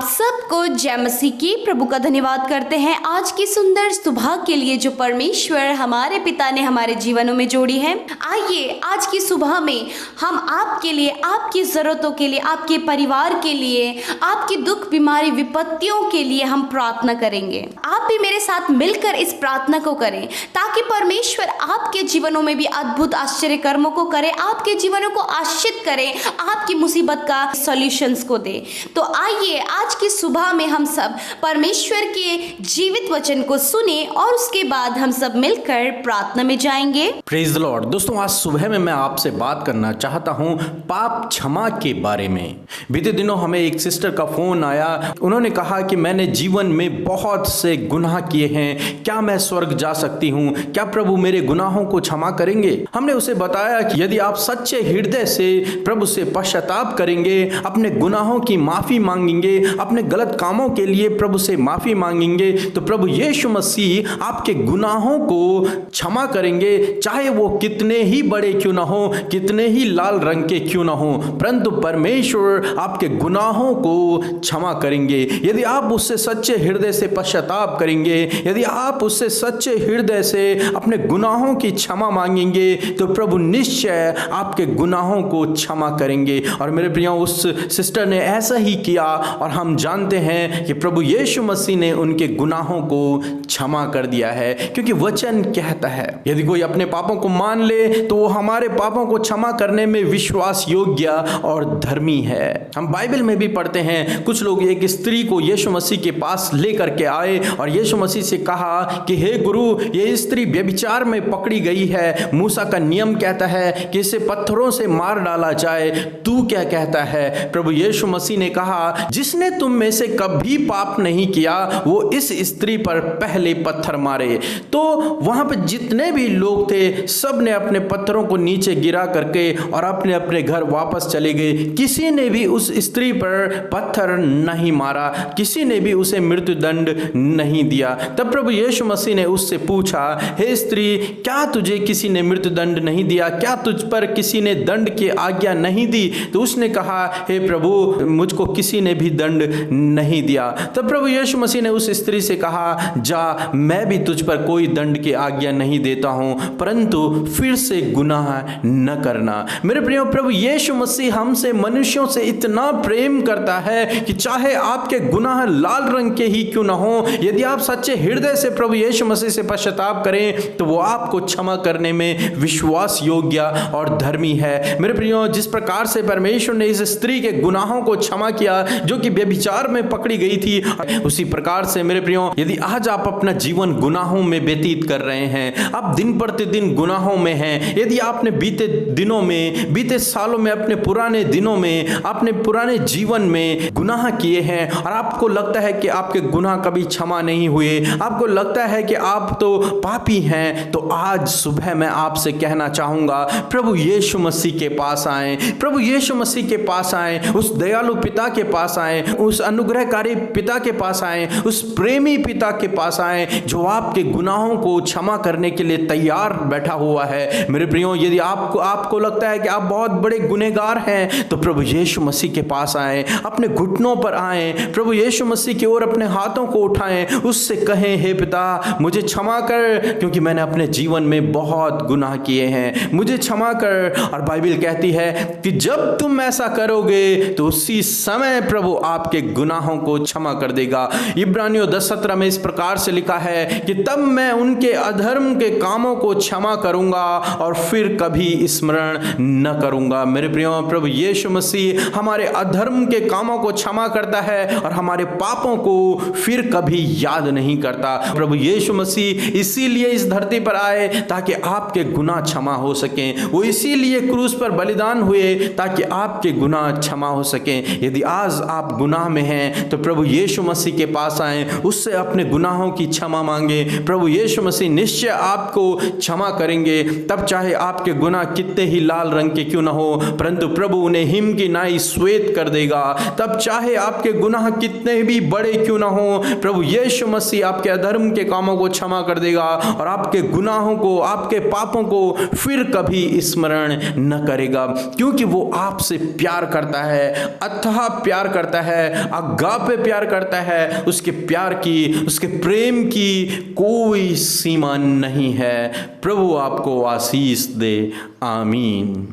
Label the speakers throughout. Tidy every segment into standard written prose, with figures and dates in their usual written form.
Speaker 1: आप सबको जय मसीह की प्रभु का धन्यवाद करते हैं आज की सुंदर सुबह के लिए जो परमेश्वर हमारे पिता ने हमारे जीवनों में जोड़ी है। आइए आज की सुबह में हम आपके लिए, आपकी ज़रूरतों के लिए, आपके परिवार के लिए, आपकी दुख बीमारी विपत्तियों के लिए हम प्रार्थना करेंगे। आप भी मेरे साथ मिलकर इस प्रार्थना को करें ताकि परमेश्वर आपके जीवनों में भी अद्भुत आश्चर्य कर्मों को करे, आपके जीवनों को आशीषित करे, आपकी मुसीबत का सॉल्यूशंस को दे। तो आइए आज की सुबह में हम सब परमेश्वर के जीवित वचन को सुने और उसके बाद हम सब मिलकर प्रार्थना में जाएंगे।
Speaker 2: Praise the Lord. दोस्तों, आज सुबह में मैं आपसे बात करना चाहता हूं पाप क्षमा के बारे में। बीते दिनों हमें एक सिस्टर का फोन आया। उन्होंने कहा कि मैंने जीवन में बहुत से गुनाह किए हैं, क्या मैं स्वर्ग जा सकती हूं? क्या प्रभु मेरे गुनाहों को क्षमा करेंगे? हमने उसे बताया कि यदि आप सच्चे हृदय से प्रभु से पश्चाताप करेंगे, अपने गुनाहों की माफी मांगेंगे, अपने गलत कामों के लिए प्रभु से माफी मांगेंगे, तो प्रभु यीशु मसीह आपके गुनाहों को क्षमा करेंगे, चाहे वो कितने ही बड़े क्यों ना हो, कितने ही लाल रंग के क्यों ना हो, परंतु परमेश्वर आपके गुनाहों को क्षमा करेंगे। यदि आप उससे सच्चे हृदय से पश्चाताप करेंगे, यदि आप उससे सच्चे हृदय से अपने गुनाहों की क्षमा मांगेंगे, तो प्रभु निश्चय आपके गुनाहों को क्षमा करेंगे। और मेरे प्रियो, उस सिस्टर ने ऐसा ही किया और हम जानते हैं कि प्रभु यीशु मसीह ने उनके गुनाहों को क्षमा कर दिया है, क्योंकि वचन कहता है यदि कोई अपने पापों को मान ले तो वो हमारे पापों को क्षमा करने में विश्वास योग्य और धर्मी है। हम बाइबल में भी पढ़ते हैं, कुछ लोग एक स्त्री को यीशु मसीह के पास लेकर के आए और यीशु मसीह से कहा कि हे गुरु, ये स्त्री व्यभिचार में पकड़ी गई है, मूसा का नियम कहता है कि इसे पत्थरों से मार डाला जाए, तू क्या कहता है? प्रभु यीशु मसीह ने कहा, जिसने तुम में से कभी पाप नहीं किया वो इस स्त्री पर पहले पत्थर मारे। तो वहां पर जितने भी लोग थे सब ने अपने पत्थरों को नीचे गिरा करके और अपने अपने घर वापस चले गए। किसी ने भी उस स्त्री पर पत्थर नहीं मारा, किसी ने भी उसे मृत्यु दंड नहीं दिया। तब प्रभु यीशु मसीह ने उससे पूछा, हे स्त्री, क्या तुझे किसी ने मृत्यु दंड नहीं दिया? क्या तुझ पर किसी ने दंड की आज्ञा नहीं दी? तो उसने कहा, हे प्रभु, मुझको किसी ने भी दंड नहीं दिया। तब प्रभु यीशु मसीह ने उस स्त्री से कहा, जा, मैं भी तुझ पर कोई दंड की आज्ञा नहीं देता हूं, परंतु फिर से गुनाह न करना। मेरे प्रियो, प्रभु यीशु मसीह हमसे, मनुष्यों से इतना प्रेम करता है कि चाहे आपके गुनाह लाल रंग के ही क्यों ना हो, यदि आप सच्चे हृदय से प्रभु यीशु मसीह से पश्चाताप करें तो वो आपको क्षमा करने में विश्वास योग्य और धर्मी है। मेरे प्रियो, जिस प्रकार से परमेश्वर ने इस स्त्री के गुनाहों को क्षमा किया जो कि व्यभिचार में पकड़ी गई थी, उसी प्रकार से मेरे प्रियो, यदि आज आप अपना जीवन गुनाहों में व्यतीत कर रहे हैं, आप दिन प्रतिदिन गुनाहों में हैं, यदि आपने बीते दिनों में, बीते सालों में, अपने पुराने दिनों में, अपने पुराने जीवन में गुनाह किए हैं और आपको लगता है कि आपके गुनाह कभी क्षमा नहीं हुए, आपको लगता है कि आप तो पापी हैं, तो आज सुबह मैं आपसे कहना चाहूंगा, प्रभु यीशु मसीह के पास आए, प्रभु यीशु मसीह के पास आए, उस दयालु पिता के पास आए, उस अनुग्रहकारी पिता के पास आए, उस प्रेमी पिता के पास आए जो आपके गुनाहों को क्षमा करने के लिए तैयार बैठा हुआ है। मेरे प्रियो, यदि आपको लगता है कि आप बहुत बड़े गुनहगार हैं, तो प्रभु यीशु मसीह के पास आए, अपने घुटनों पर आए, प्रभु यीशु मसीह की ओर अपने हाथों को उठाएं, उससे कहें, हे पिता, मुझे क्षमा कर, क्योंकि मैंने अपने जीवन में बहुत गुनाह किए हैं, मुझे क्षमा कर। और बाइबल कहती है कि जब तुम ऐसा करोगे तो उसी समय प्रभु आपके गुनाहों को क्षमा कर देगा। इब्रानियों 10:17 में इस प्रकार से लिखा है कि तब मैं उनके अधर्म के कामों को क्षमा करूंगा और फिर कभी स्मरण न करूंगा। मेरे प्रियो, प्रभु यीशु मसीह हमारे अधर्म के कामों को क्षमा करता है और हमारे पापों को फिर कभी याद नहीं करता। प्रभु यीशु मसीह इसीलिए इस धरती पर आए ताकि आपके गुनाह क्षमा हो सकें। वो इसीलिए क्रूस पर बलिदान हुए ताकि आपके गुनाह क्षमा हो सकें। यदि आज आप गुनाह में हैं तो प्रभु यीशु मसीह के पास आए, उससे अपने गुनाहों की क्षमा मांगे। प्रभु यीशु मसीह निश्चय आपको क्षमा करेंगे, तब चाहे आपके गुनाह कितने ही लाल रंग के क्यों ना हो, परंतु प्रभु उन्हें हिम की नाई श्वेत कर देगा। तब चाहे आपके गुनाह कितने भी बड़े क्यों ना हो, प्रभु यीशु मसीह आपके अधर्म के कामों को क्षमा कर देगा और आपके गुनाहों को, आपके पापों को फिर कभी स्मरण न करेगा, क्योंकि वो आपसे प्यार करता है, अथाह प्यार करता है। अगापे प्यार करता है, उसके प्यार की, उसके प्रेम की कोई सीमा नहीं है। प्रभु आपको आशीष दे। आमीन।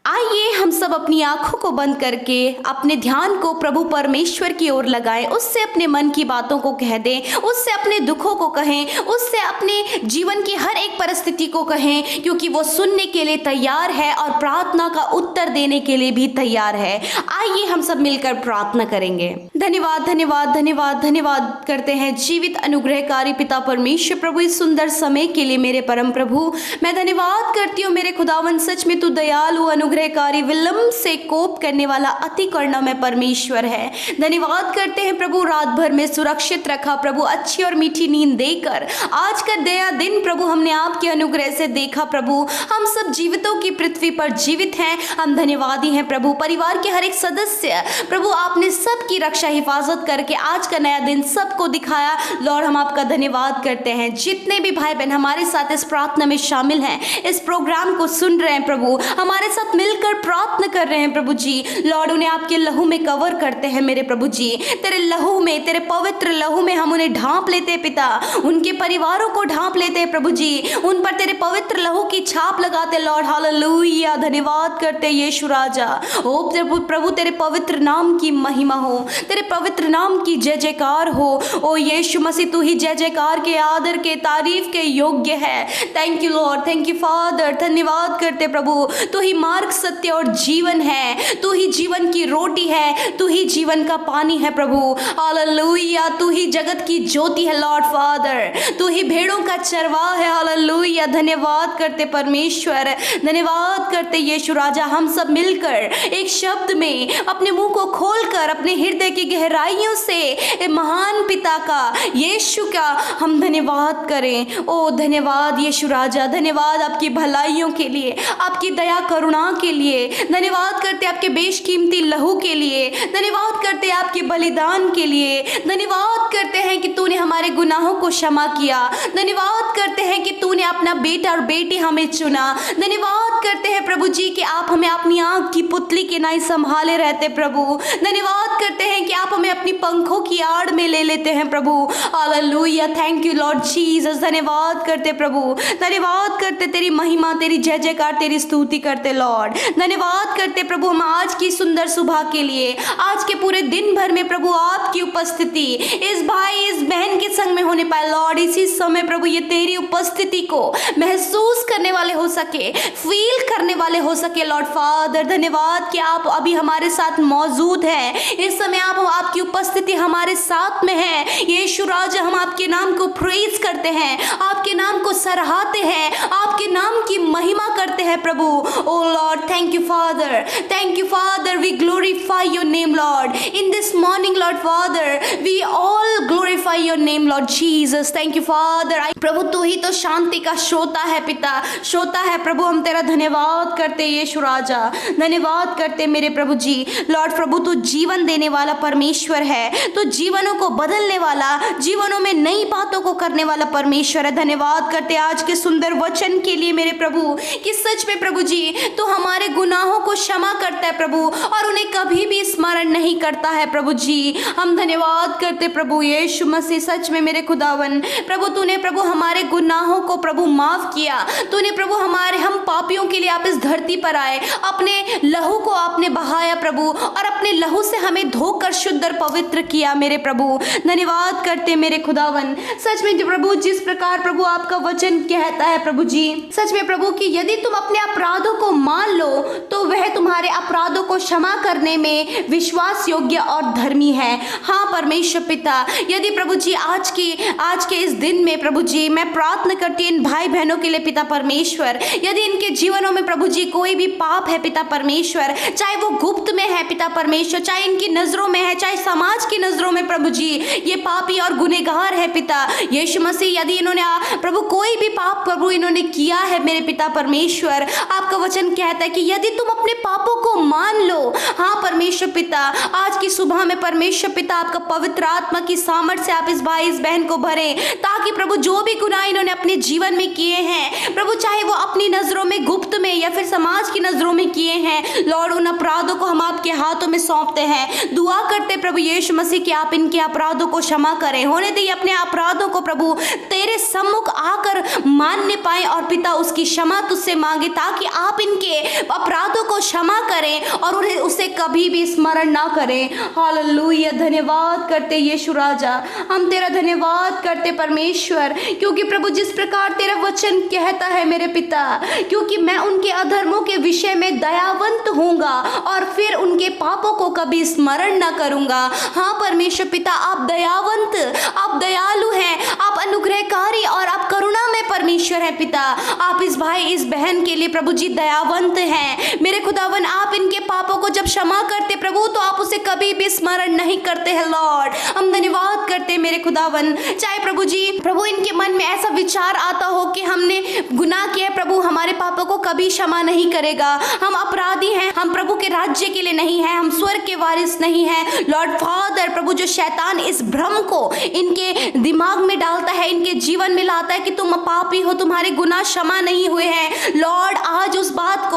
Speaker 1: आइए हम सब अपनी आंखों को बंद करके अपने ध्यान को प्रभु परमेश्वर की ओर लगाएं, उससे अपने मन की बातों को कह दें, उससे अपने दुखों को कहें, उससे अपने जीवन की हर एक परिस्थिति को कहें, क्योंकि वो सुनने के लिए तैयार है और प्रार्थना का उत्तर देने के लिए भी तैयार है। आइए हम सब मिलकर प्रार्थना करेंगे। धन्यवाद धन्यवाद धन्यवाद धन्यवाद करते हैं जीवित अनुग्रहकारी पिता परमेश्वर प्रभु, इस सुंदर समय के लिए मेरे परम प्रभु मैं धन्यवाद करती हूँ मेरे खुदावन। सच में तू दयालु, अनुग्रहकारी, विलंब से कोप करने वाला, अति करुणामय परमेश्वर है। धन्यवाद करते हैं प्रभु, रात भर में सुरक्षित रखा प्रभु, अच्छी और मीठी नींद देकर आज का नया दिन प्रभु हमने आपके अनुग्रह से देखा प्रभु। हम सब जीवितों की पृथ्वी पर जीवित हैं, हम धन्यवादी हैं प्रभु। परिवार के हर एक सदस्य प्रभु आपने सबकी रक्षा हिफाजत करके आज का नया दिन सबको दिखाया। लॉर्ड हम आपका धन्यवाद करते हैं। जितने भी भाई बहन हमारे साथ इस प्रार्थना में शामिल हैं, इस प्रोग्राम को सुन रहे हैं प्रभु, हमारे साथ मिलकर प्रार्थना कर रहे हैं प्रभु जी, लॉर्ड उन्हें आपके लहू में कवर करते हैं मेरे प्रभु जी। तेरे लहू में, तेरे पवित्र लहू में हम उन्हें ढांप लेते हैं पिता, उनके परिवारों को ढांप लेते हैं प्रभु जी, उन पर तेरे पवित्र लहू की छाप लगाते लॉर्ड। हालेलुया। धन्यवाद करते यीशु राजा। ओ प्रभु तेरे पवित्र नाम की महिमा हो, तेरे पवित्र नाम की जय जयकार हो। ओ यीशु मसीह तू ही जय जयकार के, आदर के, तारीफ के योग्य है। Thank you Lord, thank you father. धन्यवाद करते प्रभु, तू ही मार्ग, सत्य और जीवन है, तू ही जीवन की रोटी है, तू ही जीवन का पानी है प्रभु। हालेलुया। तू ही जगत की ज्योति है लॉर्ड फादर, तू ही भेड़ों का चरवाहा है। हालेलुया। धन्यवाद करते परमेश्वर, धन्यवाद करते यीशु राजा। हम सब मिलकर एक शब्द में अपने मुंह को खोलकर अपने हृदय की गहराइयों से महान पिता का, यीशु का हम धन्यवाद करें। ओ धन्यवाद यीशु राजा, धन्यवाद आपकी भलाइयों के लिए, आपकी दया करुणा के लिए। धन्यवाद करते आपके बेशकीमती लहू के लिए, धन्यवाद करते आपके बलिदान के लिए। धन्यवाद करते हैं कि तूने हमारे गुनाहों को क्षमा किया। धन्यवाद करते हैं कि तूने अपना बेटा और बेटी हमें चुना। धन्यवाद करते हैं प्रभु जी कि आप हमें अपनी आंख की पुतली के नाई संभाले रहते प्रभु। धन्यवाद करते हैं कि आप हमें अपनी पंखों की आड़ में ले लेते हैं प्रभु। Hallelujah. Thank you Lord Jesus. धन्यवाद करते प्रभु, धन्यवाद करते, तेरी महिमा, तेरी जय जयकार, तेरी स्तुति करते लॉर्ड। धन्यवाद करते प्रभु हम आज की सुंदर सुबह के लिए, आज के पूरे दिन भर में प्रभु आपकी उपस्थिति इस भाई इस बहन के संग में होने पाए लॉर्ड। इसी समय प्रभु ये तेरी उपस्थिति को महसूस करने वाले हो सके, फील करने वाले हो सके लॉर्ड फादर। धन्यवाद कि आप अभी हमारे साथ मौजूद हैं। इस समय आप आपकी उपस्थिति हमारे साथ में है यीशु राजा। हम आपके नाम को प्रेज करते हैं, आपके नाम को सराहते हैं, आपके नाम की महिमा करते हैं प्रभु। ओ Lord, thank you Father, thank you Father, we glorify your name Lord in this morning Lord Father, we all glorify your name Lord Jesus, thank you Father। प्रभु तू ही तो शांति का श्रोता है पिता, श्रोता है प्रभु। हम तेरा धन्यवाद करते यीशु राजा, धन्यवाद करते मेरे प्रभु जी। लॉर्ड प्रभु तू जीवन देने वाला परमेश्वर है, तू जीवनों को बदलने वाला, जीवनों में नई बातों को करने वाला परमेश्वर है। धन्यवाद करते आज के सुंदर वचन के लिए मेरे प्रभु कि सच में प्रभु जी तो हमारे गुनाहों को क्षमा करता है प्रभु और उन्हें कभी भी स्मरण नहीं करता है प्रभु जी। हम धन्यवाद करते प्रभु यीशु मसीह। सच में मेरे खुदावन प्रभु तूने प्रभु हमारे गुनाहों को प्रभु माफ किया, तूने प्रभु हमारे हम पापियों के लिए आप इस धरती पर आए, अपने लहू को आपने बहाया प्रभु और अपने लहू से हमें धोकर शुद्ध और पवित्र किया मेरे प्रभु। धन्यवाद करते मेरे खुदावन। सच में प्रभु जिस प्रकार प्रभु आपका वचन कहता है प्रभु जी, सच में प्रभु कि यदि तुम अपने अपराधों को मान लो तो वह तुम्हारे अपराधों को क्षमा करने में विश्वास योग्य और धर्मी है। हाँ परमेश्वर पिता, यदि प्रभु जी आज के इस दिन में प्रभु जी मैं प्रार्थना करती हूँ इन भाई बहनों के लिए पिता परमेश्वर, यदि इनके जीवनों में प्रभु जी कोई भी पाप है पिता परमेश्वर, चाहे वो गुप्त में है पिता परमेश्वर, चाहे इनकी नजरों में है, चाहे समाज की नजरों में प्रभु जी ये पापी और गुनहगार है पिता यीशु मसीह, यदि इन्होंने प्रभु कोई भी पाप प्रभु इन्होंने किया है मेरे पिता परमेश्वर, आपका वचन कहता है कि यदि तुम तुम अपने पापों को मान लो। हाँ परमेश्वर पिता, आज की सुबह में परमेश्वर पिता आपका पवित्र आत्मा की सामर्थ से आप इस भाई इस बहन को भरें, ताकि प्रभु जो भी गुनाह इन्होंने अपने जीवन में किए हैं प्रभु, चाहे वो अपनी नजरों में गुप्त में या फिर समाज की नजरों में किए हैं, लॉर्ड उन अपराधों को हम आपके हाथों में सौंपते हैं। दुआ करते प्रभु यीशु मसीह कि आप इनके अपराधों को क्षमा करें। होने दे अपने अपराधों को प्रभु तेरे सम्मुख आकर मानने पाए और पिता उसकी क्षमा तुझसे मांगे, ताकि आप इनके अपराधों को क्षमा करें और उन्हें उसे कभी भी स्मरण ना करें। हालेलुया। धन्यवाद करते यीशु राजा, हम तेरा धन्यवाद करते परमेश्वर, क्योंकि प्रभु जिस प्रकार तेरा वचन कहता है मेरे पिता, क्योंकि मैं उनके अधर्मों के विषय में दयावंत होऊंगा और फिर उनके पापों को कभी स्मरण न करूंगा। हाँ परमेश्वर पिता, आप दयावंत, आप दयालु हैं, आप अनुग्रहकारी और आप करुणा में परमेश्वर है पिता। आप इस भाई इस बहन के लिए प्रभु जी दयावंत हैं मेरे खुदावन। आप इनके पापों को जब क्षमा करते प्रभु, तो आप उसे कभी भी स्मरण नहीं करते हैं लॉर्ड। हम धन्यवाद करते मेरे खुदावन। चाहे प्रभु जी प्रभु इनके मन में ऐसा विचार आता हो कि हमने गुनाह किया, प्रभु हमारे पापों को कभी क्षमा नहीं करेगा, हम अपराधी हैं, हम प्रभु के राज्य के लिए नहीं हैं, हम स्वर्ग के वारिस नहीं हैं लॉर्ड फादर। प्रभु जो शैतान इस भ्रम को इनके दिमाग में डालता है, इनके जीवन में लाता है कि तुम पापी हो, तुम्हारे गुनाह क्षमा नहीं हुए हैं लॉर्ड, आज उस बात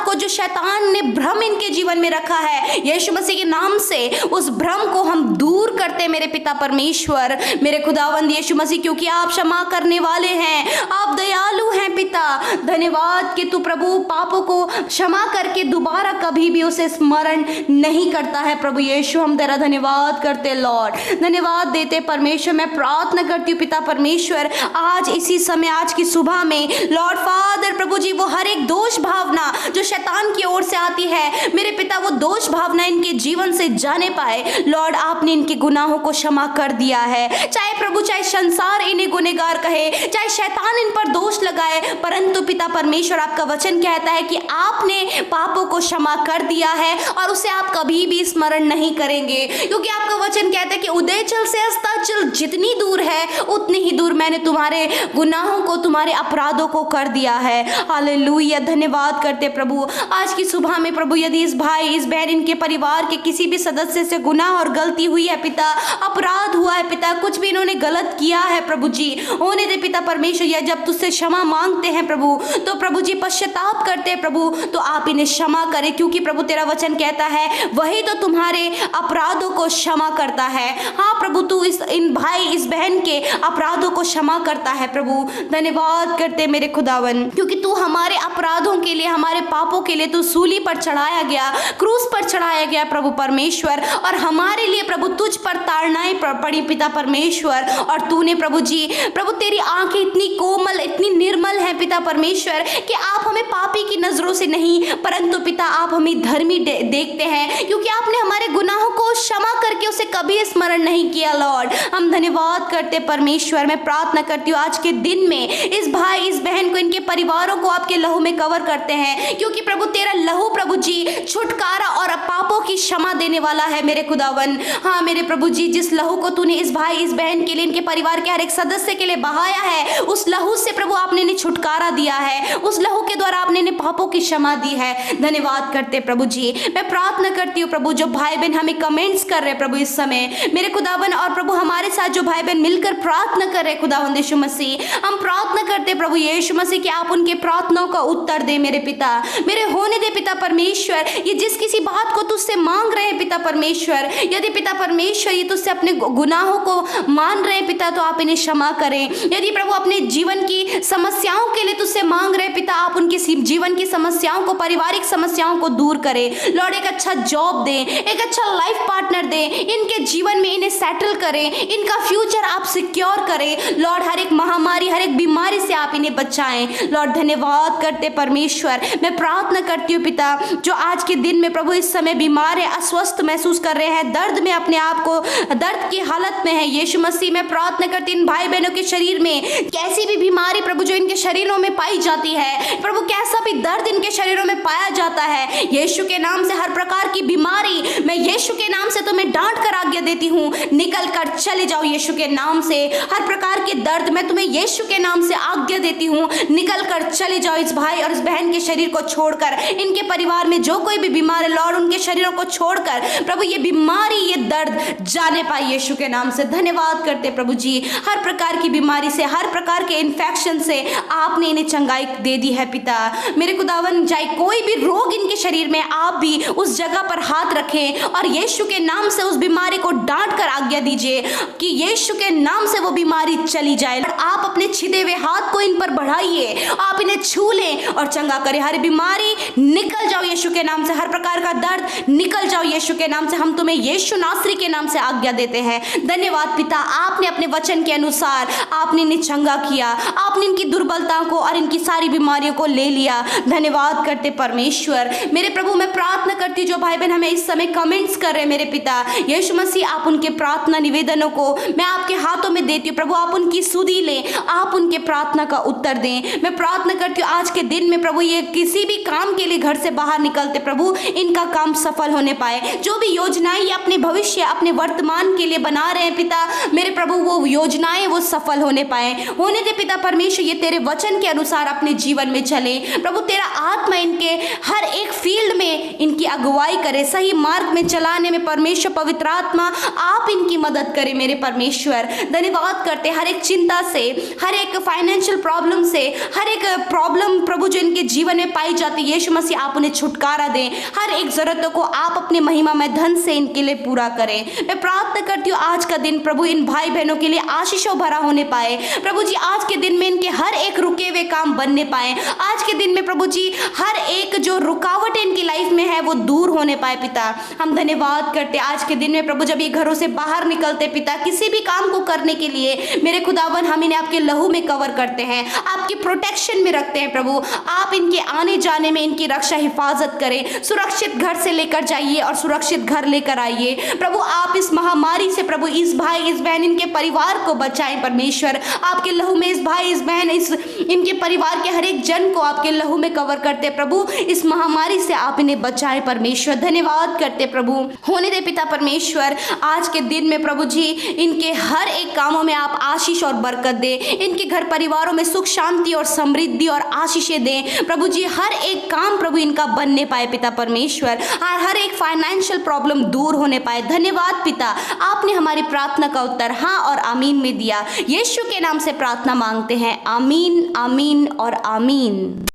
Speaker 1: को जो शैतान ने भ्रम इनके जीवन में रखा है, यीशु मसीह के नाम से उस भ्रम को हम दूर करते मेरे पिता परमेश्वर, मेरे खुदावंद यीशु मसीह, क्योंकि आप क्षमा करने वाले हैं, आप दयालु हैं पिता। धन्यवाद कि तू प्रभु पापों को क्षमा करके दोबारा कभी भी उसे स्मरण नहीं करता है प्रभु यीशु। हम तेरा धन्यवाद करते लॉर्ड, धन्यवाद देते परमेश्वर। मैं प्रार्थना करती हूँ पिता परमेश्वर, आज इसी समय आज की सुबह में लॉर्ड फादर प्रभु जी वो हर एक दोष भावना जो शैतान की ओर से आती है मेरे पिता, वो दोष भावना इनके जीवन से जाने पाए लॉर्ड। आपने इनके गुनाहों को क्षमा कर दिया है, चाहे प्रभु चाहे संसार इन्हें गुनहगार कहे, चाहे शैतान इन पर दोष लगाए, परंतु पिता परमेश्वर आपका वचन कहता है कि आपने पापों को क्षमा कर दिया है और उसे आप कभी भी स्मरण नहीं करेंगे, क्योंकि आपका वचन कहता है कि उदयचल से अस्ताचल जितनी दूर है उतनी ही दूर मैंने तुम्हारे गुनाहों को तुम्हारे अपराधों को कर दिया है। हालेलुया। धन्यवाद करते प्रभु आज की सुबह में प्रभु, यदि इस भाई इस बहन इनके परिवार के किसी भी सदस्य से गुनाह और गलती हुई है पिता, अपराध हुआ है पिता, कुछ भी इन्होंने गलत किया है प्रभु जी, होने दे पिता परमेश्वर। या जब तुझसे क्षमा मांगते हैं प्रभु, तो प्रभु जी पश्चाताप करते हैं प्रभु, तो आप इन्हें क्षमा करें, क्योंकि प्रभु तेरा वचन कहता है वही तो तुम्हारे अपराधों को क्षमा करता है। हाँ प्रभु, तू इन भाई इस बहन के अपराधों को क्षमा करता है प्रभु। धन्यवाद करते मेरे खुदावन, क्योंकि तू हमारे अपराधों के लिए, हमारे पापों के लिए तू सूली पर चढ़ाया गया, क्रूस पर चढ़ाया गया प्रभु परमेश्वर, और हमारे लिए प्रभु तुझ पर ताड़नाएं पड़ी पिता परमेश्वर। और तूने प्रभु जी प्रभु तेरी आंखें इतनी कोमल इतनी निर्मल है पिता परमेश्वर कि आप हमें पापी की नजरों से नहीं, परंतु पिता आप हमें धर्मी देखते हैं, क्योंकि आपने हमारे गुनाहों को क्षमा करके उसे कभी स्मरण नहीं किया लॉर्ड। हम धन्यवाद करते परमेश्वर। मैं प्रार्थना करती हूँ आज के दिन में इस भाई इस बहन को, इनके परिवारों को आपके लहू में कवर करते हैं, क्योंकि प्रभु तेरा लहू प्रभु जी छुटकारा और पापों की क्षमा देने वाला है मेरे खुदावन। हाँ मेरे प्रभु जी, जिस लहू को तूने इस भाई इस बहन के लिए, इनके परिवार के हर एक सदस्य के लिए बहाया है, उस लहू से प्रभु आपने इन्हें छुटकारा दिया है, उस लहू के द्वारा आपने इन्हें पापों की क्षमा दी है। धन्यवाद करते प्रभु जी। मैं प्रार्थना करती हूँ प्रभु, जो भाई बहन हमें कमेंट्स कर रहे प्रभु इस समय मेरे खुदावन, और प्रभु हमारे साथ जो भाई बहन मिलकर प्रार्थना कर रहे खुदावंद यीशु मसीह, हम प्रार्थना करते प्रभु यीशु मसीह कि आप उनके प्रार्थनाओं का उत्तर दे मेरे पिता, मेरे होने दे पिता परमेश्वर। ये जिस किसी बात को तुझसे मांग रहे हैं पिता परमेश्वर, यदि पिता परमेश्वर ये तुझसे अपने गुनाहों को मान रहे हैं पिता, तो आप इन्हें क्षमा करें। यदि प्रभु अपने जीवन की समस्याओं के लिए तुझसे मांग रहे हैं पिता, आप उनके जीवन की समस्याओं को, पारिवारिक समस्याओं को दूर करें लॉर्ड। एक अच्छा जॉब दें, एक अच्छा लाइफ पार्टनर दें, इनके जीवन में इन्हें सेटल करें, इनका फ्यूचर आप सिक्योर करें लॉर्ड। हर एक महामारी हर एक बीमारी से आप इन्हें बचाएं लॉर्ड। धन्यवाद करते परमेश्वर। मैं प्रार्थना करती हूँ पिता, जो आज के दिन में प्रभु इस समय बीमार है, अस्वस्थ महसूस कर रहे हैं, दर्द में अपने आप को दर्द की हालत में है यीशु मसीह, मैं प्रार्थना करती इन भाई बहनों के शरीर में कैसी भी बीमारी प्रभु जो इनके शरीरों में पाई जाती है प्रभु, कैसा भी दर्द इनके शरीरों में पाया जाता है, यीशु के नाम से हर प्रकार की बीमारी मैं यीशु के नाम से तुम्हें डांट कर आज्ञा देती हूँ, निकल कर चले जाओ यीशु के नाम से। हर प्रकार के दर्द मैं तुम्हें यीशु के नाम से आज्ञा देती हूँ, निकल कर चले जाओ इस भाई और इस बहन बहन के शरीर को छोड़कर, इनके परिवार में जो कोई भी बीमार है लॉर्ड, उनके शरीरों को छोड़कर प्रभु ये बीमारी, ये दर्द जाने पाए यीशु के नाम से। धन्यवाद करते प्रभु जी, हर प्रकार की बीमारी से, हर प्रकार के इन्फेक्शन से आपने इन्हें चंगाई दे दी है पिता। मेरे खुदावन, चाहे कोई भी रोग इनके शरीर में, आप भी उस जगह पर हाथ रखें और यीशु के नाम से उस बीमारी को डांट कर आज्ञा दीजिए कि यीशु के नाम से वो बीमारी चली जाए। आप अपने छिदे हुए हाथ को इन पर बढ़ाइए, आप इन्हें छू लें और चंगा करें। हर बीमारी निकल जाओ यीशु के नाम से, हर प्रकार का दर्द निकल जाओ यीशु के नाम से। हम तुम्हें यीशु नासरी के नाम से आज्ञा देते हैं। धन्यवाद पिता, आपने अपने वचन के अनुसार आपने इन्हें चंगा किया, आपने इनकी दुर्बलताओं को और इनकी सारी बीमारियों को ले लिया। धन्यवाद करते परमेश्वर। मेरे प्रभु, मैं प्रार्थना करती, जो भाई बहन हमें इस समय कमेंट्स कर रहे हैं, मेरे पिता यीशु मसीह, आप उनके प्रार्थना निवेदनों को मैं आपके हाथों में देती हूँ प्रभु। आप उनकी सुधि लें, आप उनके प्रार्थना का उत्तर दें। मैं प्रार्थना करती हूँ आज के दिन में प्रभु, ये किसी भी काम के लिए घर से बाहर निकलते प्रभु, इनका काम सफल होने पाए। जो भी योजनाएं ये अपने भविष्य, अपने वर्तमान के लिए बना रहे हैं पिता मेरे प्रभु, वो योजनाएं वो सफल होने पाए। होने दे पिता परमेश्वर, ये तेरे वचन के अनुसार अपने जीवन में चले प्रभु। तेरा आत्मा इनके हर एक फील्ड में इनकी अगुवाई करे, सही मार्ग में चलाने में परमेश्वर पवित्र आत्मा आप इनकी मदद करें मेरे परमेश्वर। धन्यवाद करते, हर एक चिंता से, हर एक फाइनेंशियल प्रॉब्लम से, हर एक प्रॉब्लम प्रभु जो इनके जीवन में पाई जाती है, यीशु मसीह आप उन्हें छुटकारा दें। हर एक जरूरतों को आप अपने महिमा में धन से इनके लिए पूरा करें। मैं प्रार्थना करती हूँ आज का दिन प्रभु इन भाई बहनों के लिए आशीषों भरा होने पाए प्रभु जी। आज के दिन में इनके हर एक रुके हुए काम बनने पाए। आज के दिन में प्रभु जी हर एक जो रुकावट इनकी लाइफ में है वो दूर होने पाए पिता। हम धन्यवाद करते आज के दिन में प्रभु, जब ये घरों से बाहर निकलते पिता किसी भी काम को करने के लिए, मेरे खुदावन हम इन्हें आपके लहू में कवर करते हैं, आपकी प्रोटेक्शन में रखते हैं प्रभु। आप इनके आने जाने में इनकी रक्षा हिफाजत करें, सुरक्षित घर से लेकर जाइए और सुरक्षित घर लेकर आइए प्रभु। आप इस महामारी से प्रभु इस भाई इस बहन इनके परिवार को बचाएं परमेश्वर। आपके लहू में इस भाई इस बहन इनके परिवार के हर एक जन को आपके लहू में कवर करते प्रभु। इस महामारी से आप इन्हें बचाएं परमेश्वर। धन्यवाद करते प्रभु। होने दे पिता परमेश्वर, आज के दिन में प्रभु जी इनके हर एक कामों में आप आशीष और बरकत दे। इनके घर परिवारों में सुख शांति और समृद्धि और आशीषें दें प्रभु जी। हर एक काम प्रभु इनका बनने पाए पिता परमेश्वर, हर एक फाइनेंशियल प्रॉब्लम दूर होने पाए। धन्यवाद पिता, आपने हमारी प्रार्थना का उत्तर हाँ और आमीन में दिया। यीशु के नाम से प्रार्थना मांगते हैं, आमीन आमीन और आमीन।